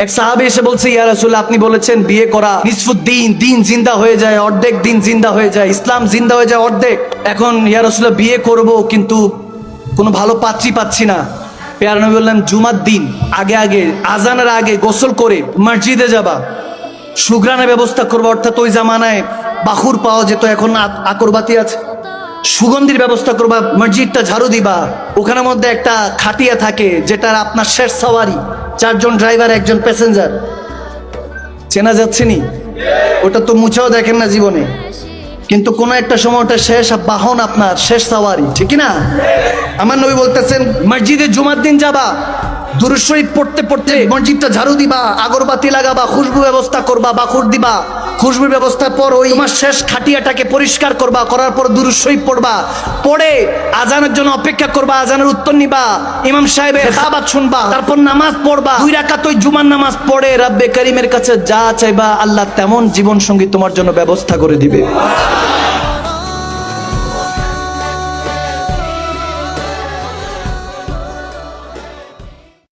এক সাহাবী এসে বলছে, ইয়া রাসূলুল্লাহ, আপনি বলেছেন বিয়ে করা নিসফুদ্দিন, দিন জিন্দা হয়ে যায়, অর্ধেক দিন জিন্দা হয়ে যায়, ইসলাম জিন্দা হয়ে যায় অর্ধেক। এখন ইয়া রাসূলুল্লাহ বিয়ে করব, কিন্তু কোনো ভালো পাত্রী পাচ্ছি না। পেয়ারা নবী বললেন, জুমার দিন আগে আগে আজানের আগে গোসল করে মসজিদে যাবা, সুঘ্রাণের ব্যবস্থা করবা। অর্থাৎ ওই জামানায় বাখুর পাওয়া যেত, এখন আকরবাতি আছে, সুগন্ধির ব্যবস্থা করবা, মসজিদটা ঝাড়ু দিবা। ওখানের মধ্যে একটা খাটিয়া থাকে, যেটা আপনার শেষ সাওয়ারি, 4 জন ড্রাইভার 1 জন প্যাসেঞ্জার। চেনা যাচ্ছে নি? ওটা তো মুছেও দেখেন না জীবনে, কিন্তু কোন একটা সময় ওটা শেষ বাহন, আপনার শেষ সাওয়ারি, ঠিক না? আমার নবী বলতেছেন, মসজিদে জুমার দিন যাবা, দুরূদ শরীফ পড়তে পড়তে মসজিদটা ঝাড়ু দিবা, আগরবাতি লাগাবা, খুশবু ব্যবস্থা করবা, বাখুর দিবা, খুশবুর ব্যবস্থার পর ওই তোমার শেষ খাটিয়াটাকে পরিষ্কার করবা, করার পর দুরূদ শরীফ পড়বা, পড়ে আজানের জন্য অপেক্ষা করবা, আজানের উত্তর নিবা, ইমাম সাহেবের খেতাবাত শুনবা, তারপর নামাজ পড়বা, 2 রাকাত ওই জুমার নামাজ পড়ে রব্বে করিমের কাছে যা চাইবা, আল্লাহ তেমন জীবন সঙ্গী তোমার জন্য ব্যবস্থা করে দিবে।